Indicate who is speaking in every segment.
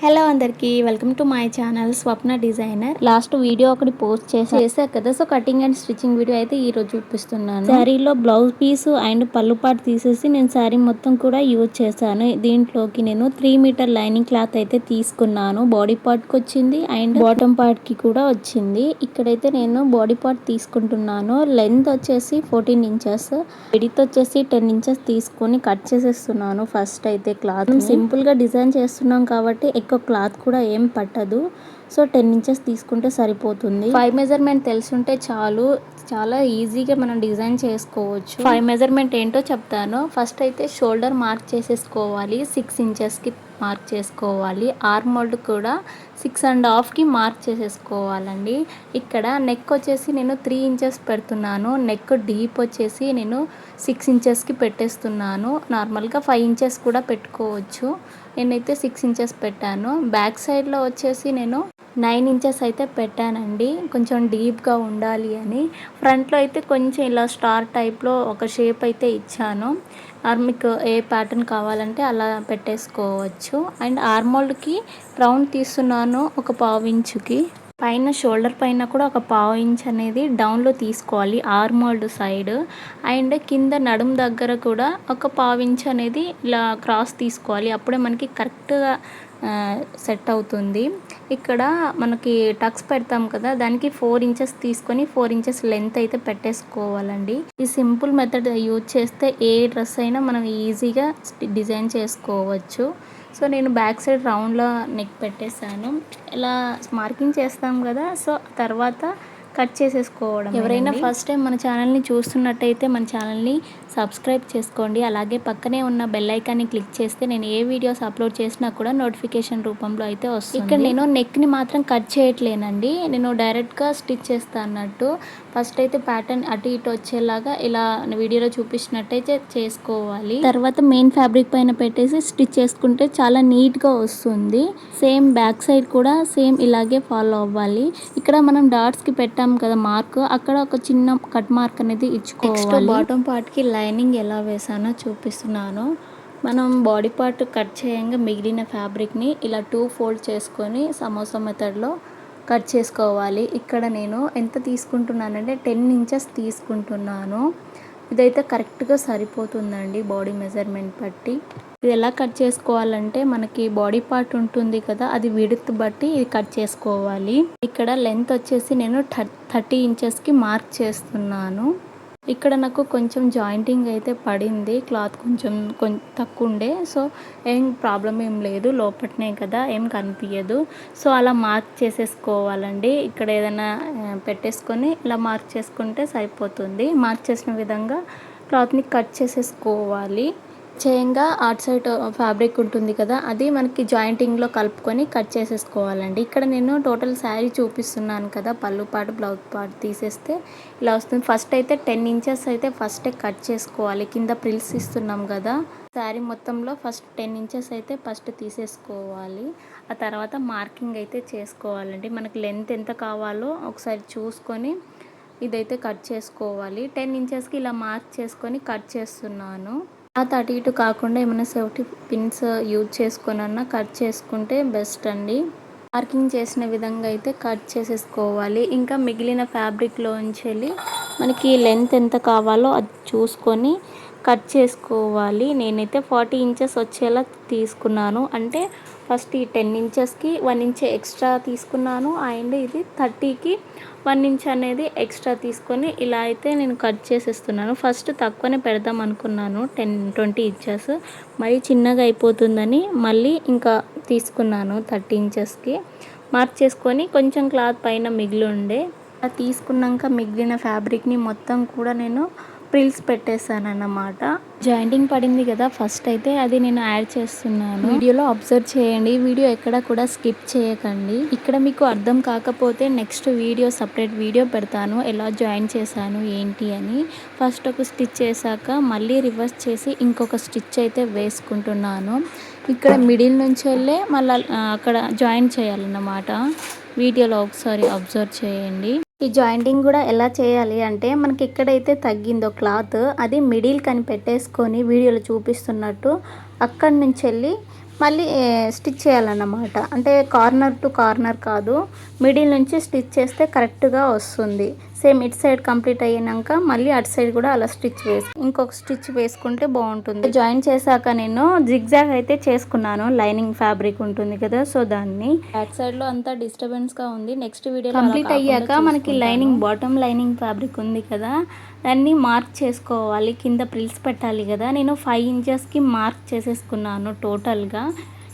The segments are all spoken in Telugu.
Speaker 1: హలో అందరికీ welcome to my channel Swapna designer. Last video ఒకటి పోస్ట్ చేసా కదా, so cutting and stitching video అయితే ఈ రోజు చూపిస్తున్నాను. శారీలో బ్లౌజ్ పీస్ అండ్ పళ్ళు పాటు తీసేసి నేను శారీ మొత్తం కూడా యూజ్ చేశాను. దీంట్లోకి నేను 3 మీటర్ లైనింగ్ క్లాత్ అయితే తీసుకున్నాను. బాడీ పార్ట్కి వచ్చింది అండ్ బాటమ్ పార్ట్కి కూడా వచ్చింది. ఇక్కడైతే నేను బాడీ పార్ట్ తీసుకుంటున్నాను. లెంత్ వచ్చేసి 14 ఇంచెస్, విడ్త్ వచ్చేసి 10 ఇంచెస్ తీసుకొని కట్ చేసేస్తున్నాను. ఫస్ట్ అయితే క్లాత్ సింపుల్గా డిజైన్ చేస్తున్నాం కాబట్టి ఎక్కువ క్లాత్ కూడా ఏం పట్టదు. సో 10 ఇంచెస్ తీసుకుంటే సరిపోతుంది. 5 మెజర్మెంట్ తెలుసుంటే చాలు, చాలా ఈజీగా మనం డిజైన్ చేసుకోవచ్చు. 5 మెజర్మెంట్ ఏంటో చెప్తాను. ఫస్ట్ అయితే షోల్డర్ మార్క్ చేసేసుకోవాలి, 6 ఇంచెస్కి మార్క్ చేసుకోవాలి. ఆర్మ్ మోల్డ్ కూడా 6.5కి మార్క్ చేసేసుకోవాలండి. ఇక్కడ నెక్ వచ్చేసి నేను 3 ఇంచెస్ పెడుతున్నాను. నెక్ డీప్ వచ్చేసి నేను 6 ఇంచెస్కి పెట్టేస్తున్నాను. నార్మల్గా 5 ఇంచెస్ కూడా పెట్టుకోవచ్చు. నేనైతే 6 ఇంచెస్ పెట్టాను. బ్యాక్ సైడ్లో వచ్చేసి నేను 9 ఇంచెస్ అయితే పెట్టానండి, కొంచెం డీప్గా ఉండాలి అని. ఫ్రంట్లో అయితే కొంచెం ఇలా స్టార్ టైప్లో ఒక షేప్ అయితే ఇచ్చాను. మీకు ఏ ప్యాటర్న్ కావాలంటే అలా పెట్టేసుకోవచ్చు. అండ్ ఆర్మోల్డ్కి రౌండ్ తీస్తున్నాను ఒక 1/2 ఇంచుకి. పైన షోల్డర్ పైన కూడా ఒక 1/2 ఇంచ్ అనేది డౌన్లో తీసుకోవాలి ఆర్మోల్డ్ సైడ్. అండ్ కింద నడుం దగ్గర కూడా ఒక 1/2 ఇంచ్ అనేది ఇలా క్రాస్ తీసుకోవాలి. అప్పుడే మనకి కరెక్ట్గా సెట్ అవుతుంది. ఇక్కడ మనకి టక్స్ పెడతాం కదా, దానికి 4 ఇంచెస్ తీసుకొని 4 ఇంచెస్ లెంత్ అయితే పెట్టేసుకోవాలండి. ఈ సింపుల్ మెథడ్ యూజ్ చేస్తే ఏ డ్రెస్ అయినా మనం ఈజీగా డిజైన్ చేసుకోవచ్చు. సో నేను బ్యాక్ సైడ్ రౌండ్లో నెక్ పెట్టేశాను. ఇలా మార్కింగ్ చేస్తాం కదా, సో తర్వాత కట్ చేసేసుకోవడం. ఎవరైనా ఫస్ట్ టైం మన ఛానల్ని చూస్తున్నట్టయితే మన ఛానల్ని సబ్స్క్రైబ్ చేసుకోండి. అలాగే పక్కనే ఉన్న బెల్ ఐకాన్ని క్లిక్ చేస్తే నేను ఏ వీడియోస్ అప్లోడ్ చేసినా కూడా నోటిఫికేషన్ రూపంలో అయితే వస్తుంది. ఇక్కడ నేను నెక్ని మాత్రం కట్ చేయట్లేనండి, నేను డైరెక్ట్గా స్టిచ్ చేస్తాను అన్నట్టు. ఫస్ట్ అయితే ప్యాటర్న్ అటు ఇటు వచ్చేలాగా ఇలా వీడియోలో చూపించినట్టయితే చేసుకోవాలి. తర్వాత మెయిన్ ఫ్యాబ్రిక్ పైన పెట్టేసి స్టిచ్ చేసుకుంటే చాలా నీట్గా వస్తుంది. సేమ్ బ్యాక్ సైడ్ కూడా సేమ్ ఇలాగే ఫాలో అవ్వాలి. ఇక్కడ మనం డాట్స్కి పెట్టాం కదా మార్క్, అక్కడ ఒక చిన్న కట్ మార్క్ అనేది ఇచ్చుకోవాలి. బాటమ్ పార్ట్కి లైనింగ్ ఎలా వేసానో చూపిస్తున్నాను. మనం బాడీ పార్ట్ కట్ చేయంగా మిగిలిన ఫ్యాబ్రిక్ని ఇలా 2 ఫోల్డ్ చేసుకొని సమోసా మెథడ్లో కట్ చేసుకోవాలి. ఇక్కడ నేను ఎంత తీసుకుంటున్నానంటే 10 ఇంచెస్ తీసుకుంటున్నాను. ఇదైతే కరెక్ట్గా సరిపోతుందండి బాడీ మెజర్మెంట్ బట్టి. ఇది ఎలా కట్ చేసుకోవాలంటే మనకి బాడీ పార్ట్ ఉంటుంది కదా, అది విడ్త్ బట్టి ఇది కట్ చేసుకోవాలి. ఇక్కడ లెంత్ వచ్చేసి నేను 30 ఇంచెస్కి మార్క్ చేస్తున్నాను. ఇక్కడ నాకు కొంచెం జాయింటింగ్ అయితే పడింది, క్లాత్ కొంచెం తక్కువ ఉండే. సో ఏం ప్రాబ్లం ఏం లేదు, లోపట్నే కదా ఏం కనిపించదు. సో అలా మార్క్ చేసేసుకోవాలండి. ఇక్కడ ఏదైనా పెట్టేసుకొని ఇలా మార్క్ చేసుకుంటే సరిపోతుంది. మార్క్ చేసిన విధంగా క్లాత్ని కట్ చేసేసుకోవాలి. చేయంగా అటు సైడ్ ఫ్యాబ్రిక్ ఉంటుంది కదా, అది మనకి జాయింటింగ్లో కలుపుకొని కట్ చేసేసుకోవాలండి. ఇక్కడ నేను టోటల్ శారీ చూపిస్తున్నాను కదా, పళ్ళు పాటు బ్లౌజ్ పాటు తీసేస్తే ఇలా వస్తుంది. ఫస్ట్ అయితే 10 ఇంచెస్ అయితే ఫస్టే కట్ చేసుకోవాలి. కింద ప్రిల్స్ ఇస్తున్నాం కదా, శారీ మొత్తంలో ఫస్ట్ 10 ఇంచెస్ అయితే ఫస్ట్ తీసేసుకోవాలి. ఆ తర్వాత మార్కింగ్ అయితే చేసుకోవాలండి. మనకి లెంత్ ఎంత కావాలో ఒకసారి చూసుకొని ఇదైతే కట్ చేసుకోవాలి. 10 ఇంచెస్కి ఇలా మార్క్ చేసుకొని కట్ చేస్తున్నాను. అటు ఇటు కాకుండా ఏమైనా సేఫ్టీ పిన్స్ యూజ్ చేసుకొనన్నా కట్ చేసుకుంటే బెస్ట్ అండి. మార్కింగ్ చేసిన విధంగా అయితే కట్ చేసేసుకోవాలి. ఇంకా మిగిలిన ఫ్యాబ్రిక్లోంచి వెళ్ళి మనకి లెంత్ ఎంత కావాలో అది చూసుకొని కట్ చేసుకోవాలి. నేనైతే 40 ఇంచెస్ వచ్చేలా తీసుకున్నాను. అంటే ఫస్ట్ ఈ 10 ఇంచెస్కి 1 ఇంచ్ ఎక్స్ట్రా తీసుకున్నాను. అండ్ ఇది 30కి 1 ఇంచ్ అనేది ఎక్స్ట్రా తీసుకొని ఇలా అయితే నేను కట్ చేసేస్తున్నాను. ఫస్ట్ తక్కువనే పెడదాం అనుకున్నాను, 20 ఇంచెస్. మరీ చిన్నగా అయిపోతుందని మళ్ళీ ఇంకా తీసుకున్నాను 30 ఇంచెస్కి. మార్క్ చేసుకొని కొంచెం క్లాత్ పైన మిగిలి ఉండే తీసుకున్నాక మిగిలిన ఫ్యాబ్రిక్ని మొత్తం కూడా నేను ప్రిల్స్ పెట్టేశాను అన్నమాట. జాయింటింగ్ పడింది కదా ఫస్ట్ అయితే, అది నేను యాడ్ చేస్తున్నాను. వీడియోలో అబ్జర్వ్ చేయండి, వీడియో ఎక్కడ కూడా స్కిప్ చేయకండి. ఇక్కడ మీకు అర్థం కాకపోతే నెక్స్ట్ వీడియో సపరేట్ వీడియో పెడతాను ఎలా జాయిన్ చేశాను ఏంటి అని. ఫస్ట్ ఒక స్టిచ్ చేశాక మళ్ళీ రివర్స్ చేసి ఇంకొక స్టిచ్ అయితే వేసుకుంటున్నాను. ఇక్కడ మిడిల్ నుంచి వెళ్ళే మళ్ళీ అక్కడ జాయిన్ చేయాలన్నమాట. వీడియోలో ఒకసారి అబ్జర్వ్ చేయండి. ఈ జాయింటింగ్ కూడా ఎలా చేయాలి అంటే, మనకి ఎక్కడైతే తగ్గిందో క్లాత్ అది మిడిల్ కని పెట్టేసుకొని వీడియోలో చూపిస్తున్నట్టు అక్కడి నుంచి వెళ్ళి మళ్ళీ స్టిచ్ చేయాలన్నమాట. అంటే కార్నర్ టు కార్నర్ కాదు, మిడిల్ నుంచి స్టిచ్ చేస్తే కరెక్ట్గా వస్తుంది. సేమ్ ఇటు సైడ్ కంప్లీట్ అయినాక మళ్ళీ అటు సైడ్ కూడా అలా ఇంకొక స్టిచ్ వేసుకుంటే బాగుంటుంది. జాయిన్ చేశాక నేను జిగ్జాగ్ అయితే చేసుకున్నాను. లైనింగ్ ఫ్యాబ్రిక్ ఉంటుంది కదా, సో దాన్ని బ్యాక్ సైడ్ లో అంతా డిస్టర్బెన్స్ గా ఉంది. నెక్స్ట్ వీడియో కంప్లీట్ అయ్యాక మనకి లైనింగ్ బాటమ్ లైనింగ్ ఫ్యాబ్రిక్ ఉంది కదా, దాన్ని మార్క్ చేసుకోవాలి. కింద ప్రిల్స్ పెట్టాలి కదా, నేను 5 ఇంచెస్కి మార్క్ చేసేసుకున్నాను. టోటల్గా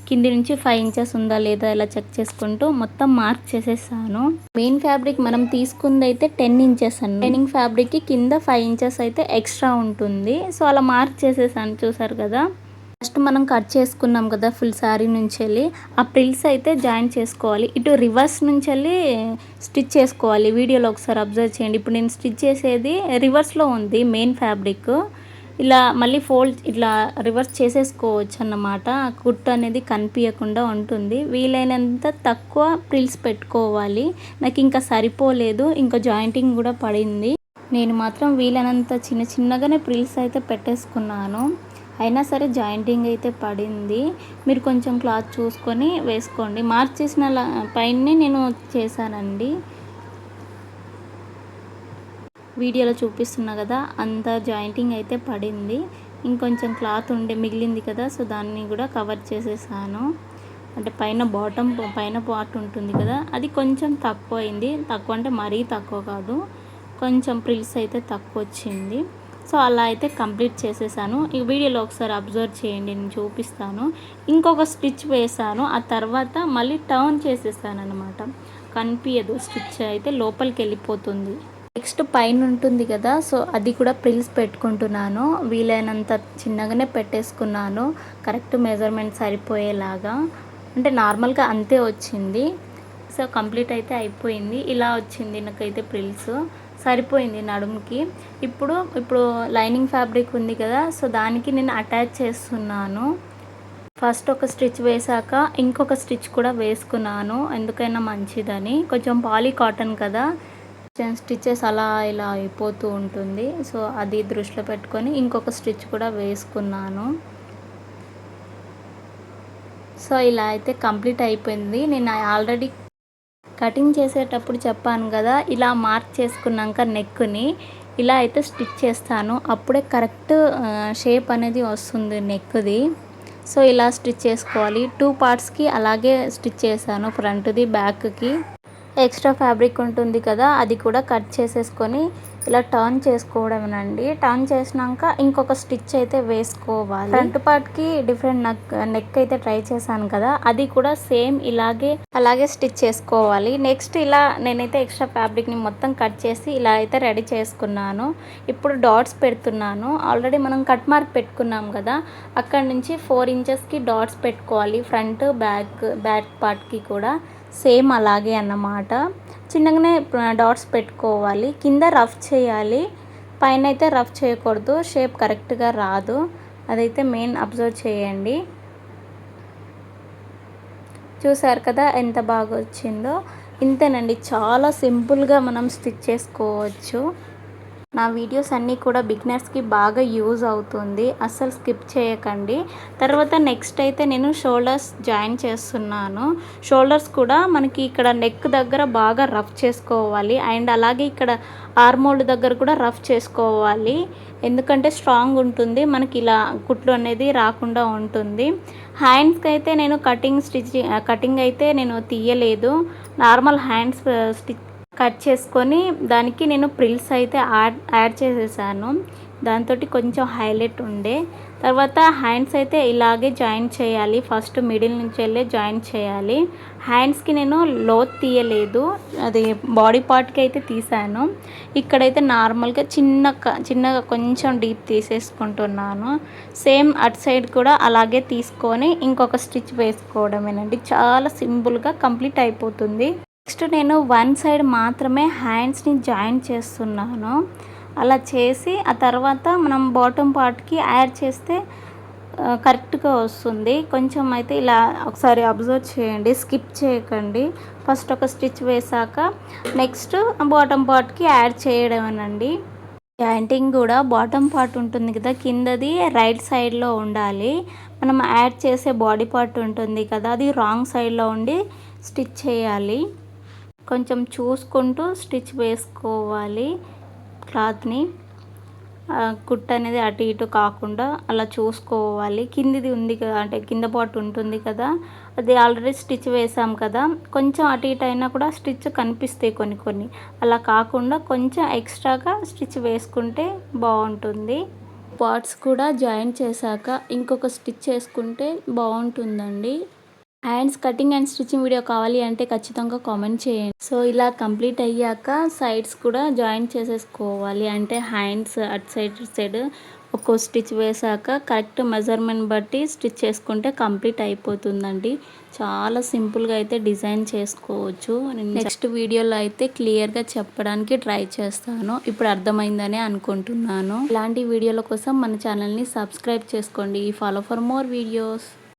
Speaker 1: కింది నుంచి 5 ఇంచెస్ ఉందా లేదా ఇలా చెక్ చేసుకుంటూ మొత్తం మార్క్ చేసేసాను. మెయిన్ ఫ్యాబ్రిక్ మనం తీసుకుంది అయితే 10 ఇంచెస్ అండి. లైనింగ్ ఫ్యాబ్రిక్కి కింద 5 ఇంచెస్ అయితే ఎక్స్ట్రా ఉంటుంది. సో అలా మార్క్ చేసేసాను, చూసారు కదా. ఫస్ట్ మనం కట్ చేసుకున్నాం కదా ఫుల్ శారీ నుంచి వెళ్ళి, ఆ ప్రిల్స్ అయితే జాయిన్ చేసుకోవాలి. ఇటు రివర్స్ నుంచి వెళ్ళి స్టిచ్ చేసుకోవాలి. వీడియోలో ఒకసారి అబ్జర్వ్ చేయండి. ఇప్పుడు నేను స్టిచ్ చేసేది రివర్స్లో ఉంది మెయిన్ ఫ్యాబ్రిక్. ఇలా మళ్ళీ ఫోల్డ్ ఇట్లా రివర్స్ చేసేసుకోవచ్చు అన్నమాట. కుట్టు అనేది కనిపించకుండా ఉంటుంది. వీలైనంత తక్కువ ప్రిల్స్ పెట్టుకోవాలి. నాకు ఇంకా సరిపోలేదు, ఇంకా జాయింటింగ్ కూడా పడింది. నేను మాత్రం వీలైనంత చిన్నగానే ప్రిల్స్ అయితే పెట్టేసుకున్నాను. అయినా సరే జాయింటింగ్ అయితే పడింది. మీరు కొంచెం క్లాత్ చూసుకొని వేసుకోండి. మార్క్ చేసిన పైనే నేను చేశానండి. వీడియోలో చూపిస్తున్నా కదా, అంత జాయింటింగ్ అయితే పడింది. ఇంకొంచెం క్లాత్ మిగిలింది కదా, సో దాన్ని కూడా కవర్ చేసేసాను. అంటే పైన పార్ట్ ఉంటుంది కదా, అది కొంచెం తక్కువ అయింది. తక్కువ అంటే మరీ తక్కువ కాదు, కొంచెం ప్రిల్స్ అయితే తక్కువ వచ్చింది. సో అలా అయితే కంప్లీట్ చేసేసాను. ఈ వీడియోలో ఒకసారి అబ్జర్వ్ చేయండి, నేను చూపిస్తాను. ఇంకొక స్టిచ్ వేసాను, ఆ తర్వాత మళ్ళీ టర్న్ చేసేసాను అనమాట. కనిపించదు, స్టిచ్ అయితే లోపలికి వెళ్ళిపోతుంది. నెక్స్ట్ పైన ఉంటుంది కదా, సో అది కూడా ప్రిల్స్ పెట్టుకుంటున్నాను. వీలైనంత చిన్నగానే పెట్టేసుకున్నాను, కరెక్ట్ మెజర్మెంట్ సరిపోయేలాగా. అంటే నార్మల్గా అంతే వచ్చింది. సో కంప్లీట్ అయితే అయిపోయింది. ఇలా వచ్చింది నాకైతే ప్రిల్స్, సరిపోయింది నడుముకి. ఇప్పుడు లైనింగ్ ఫ్యాబ్రిక్ ఉంది కదా, సో దానికి నేను అటాచ్ చేస్తున్నాను. ఫస్ట్ ఒక స్టిచ్ వేసాక ఇంకొక స్టిచ్ కూడా వేసుకున్నాను, ఎందుకైనా మంచిదని. కొంచెం పాలీ కాటన్ కదా, స్టిచెస్ అలా ఇలా అయిపోతూ ఉంటుంది. సో అది దృష్టిలో పెట్టుకొని ఇంకొక స్టిచ్ కూడా వేసుకున్నాను. సో ఇలా అయితే కంప్లీట్ అయిపోయింది. నేను ఆల్రెడీ కటింగ్ చేసేటప్పుడు చెప్పాను కదా, ఇలా మార్క్ చేసుకున్నాక నెక్ని ఇలా అయితే స్టిచ్ చేస్తాను. అప్పుడే కరెక్ట్ షేప్ అనేది వస్తుంది నెక్ది. సో ఇలా స్టిచ్ చేసుకోవాలి. 2 పార్ట్స్కి అలాగే స్టిచ్ చేశాను, ఫ్రంట్ది బ్యాక్కి. ఎక్స్ట్రా ఫ్యాబ్రిక్ ఉంటుంది కదా, అది కూడా కట్ చేసేసుకొని ఇలా టర్న్ చేసుకోవడమేనండి. టర్న్ చేసినాక ఇంకొక స్టిచ్ అయితే వేసుకోవాలి. ఫ్రంట్ పార్ట్కి డిఫరెంట్ నెక్ అయితే ట్రై చేశాను కదా, అది కూడా సేమ్ అలాగే స్టిచ్ చేసుకోవాలి. నెక్స్ట్ ఇలా నేనైతే ఎక్స్ట్రా ఫ్యాబ్రిక్ని మొత్తం కట్ చేసి ఇలా అయితే రెడీ చేసుకున్నాను. ఇప్పుడు డాట్స్ పెడుతున్నాను. ఆల్రెడీ మనం కట్ మార్క్ పెట్టుకున్నాం కదా, అక్కడ నుంచి 4 ఇంచెస్కి డాట్స్ పెట్టుకోవాలి. ఫ్రంట్ బ్యాక్ పార్ట్కి కూడా సేమ్ అలాగే అన్నమాట. చిన్నగానే డాట్స్ పెట్టుకోవాలి. కింద రఫ్ చేయాలి, పైన అయితే రఫ్ చేయకూడదు, షేప్ కరెక్ట్గా రాదు. అదైతే మెయిన్ అబ్జర్వ్ చేయండి. చూసారు కదా ఎంత బాగా వచ్చిందో. ఇంతేనండి, చాలా సింపుల్గా మనం స్టిచ్ చేసుకోవచ్చు. నా వీడియోస్ అన్నీ కూడా బిగినర్స్కి బాగా యూజ్ అవుతుంది, అస్సలు స్కిప్ చేయకండి. తర్వాత నెక్స్ట్ అయితే నేను షోల్డర్స్ జాయిన్ చేస్తున్నాను. షోల్డర్స్ కూడా మనకి ఇక్కడ నెక్ దగ్గర బాగా రఫ్ చేసుకోవాలి, అండ్ అలాగే ఇక్కడ ఆర్మోల్డ్ దగ్గర కూడా రఫ్ చేసుకోవాలి. ఎందుకంటే స్ట్రాంగ్ ఉంటుంది, మనకి ఇలా కుట్లు అనేది రాకుండా ఉంటుంది. హ్యాండ్స్కి అయితే నేను కటింగ్ అయితే నేను తీయలేదు, నార్మల్ హ్యాండ్స్ స్టిచ్ కట్ చేసుకొని దానికి నేను ప్రిల్స్ అయితే యాడ్ చేసేసాను. దాంతో కొంచెం హైలైట్ ఉండే. తర్వాత హ్యాండ్స్ అయితే ఇలాగే జాయిన్ చేయాలి. ఫస్ట్ మిడిల్ నుంచి వెళ్ళి జాయిన్ చేయాలి. హ్యాండ్స్కి నేను లోత్ తీయలేదు, అది బాడీ పార్ట్కి అయితే తీసాను. ఇక్కడైతే నార్మల్గా చిన్నగా కొంచెం డీప్ తీసేసుకుంటున్నాను. సేమ్ అటు సైడ్ కూడా అలాగే తీసుకొని ఇంకొక స్టిచ్ వేసుకోవడమేనండి. చాలా సింపుల్గా కంప్లీట్ అయిపోతుంది. నెక్స్ట్ నేను 1 సైడ్ మాత్రమే హ్యాండ్స్ని జాయిన్ చేస్తున్నాను. అలా చేసి ఆ తర్వాత మనం బాటమ్ పార్ట్కి యాడ్ చేస్తే కరెక్ట్గా వస్తుంది. కొంచెం అయితే ఇలా ఒకసారి అబ్జర్వ్ చేయండి, స్కిప్ చేయకండి. ఫస్ట్ ఒక స్టిచ్ వేసాక నెక్స్ట్ బాటమ్ పార్ట్కి యాడ్ చేయడమేనండి. జాయింటింగ్ కూడా బాటమ్ పార్ట్ ఉంటుంది కదా, కిందది రైట్ సైడ్లో ఉండాలి, మనం యాడ్ చేసే బాడీ పార్ట్ ఉంటుంది కదా, అది రాంగ్ సైడ్లో ఉండి స్టిచ్ చేయాలి. కొంచెం చూసుకుంటూ స్టిచ్ వేసుకోవాలి క్లాత్ని. కుట్టు అనేది అటు ఇటు కాకుండా అలా చూసుకోవాలి. కిందిది ఉంది కదా, అంటే కింద పార్ట్ ఉంటుంది కదా, అది ఆల్రెడీ స్టిచ్ వేసాం కదా, కొంచెం అటు ఇటు అయినా కూడా స్టిచ్ కనిపిస్తాయి కొన్ని. అలా కాకుండా కొంచెం ఎక్స్ట్రాగా స్టిచ్ వేసుకుంటే బాగుంటుంది. పార్ట్స్ కూడా జాయిన్ చేశాక ఇంకొక స్టిచ్ వేసుకుంటే బాగుంటుందండి. Hands cutting and stitching video కావాలి అంటే ఖచ్చితంగా కామెంట్ చేయండి. సో ఇలా కంప్లీట్ అయ్యాక సైడ్స్ కూడా జాయిన్ చేసేసుకోవాలి. అంటే హ్యాండ్స్ అటు సైడ్ ఇటు సైడ్ ఒక్కో స్టిచ్ వేసాక కరెక్ట్ మెజర్మెంట్ బట్టి స్టిచ్ చేసుకుంటే కంప్లీట్ అయిపోతుందండి. చాలా సింపుల్గా అయితే డిజైన్ చేసుకోవచ్చు. నేను నెక్స్ట్ వీడియోలో అయితే క్లియర్గా చెప్పడానికి ట్రై చేస్తాను. ఇప్పుడు అర్థమైందని అనుకుంటున్నాను. ఇలాంటి వీడియోల కోసం మన ఛానల్ని సబ్స్క్రైబ్ చేసుకోండి. Follow for more videos.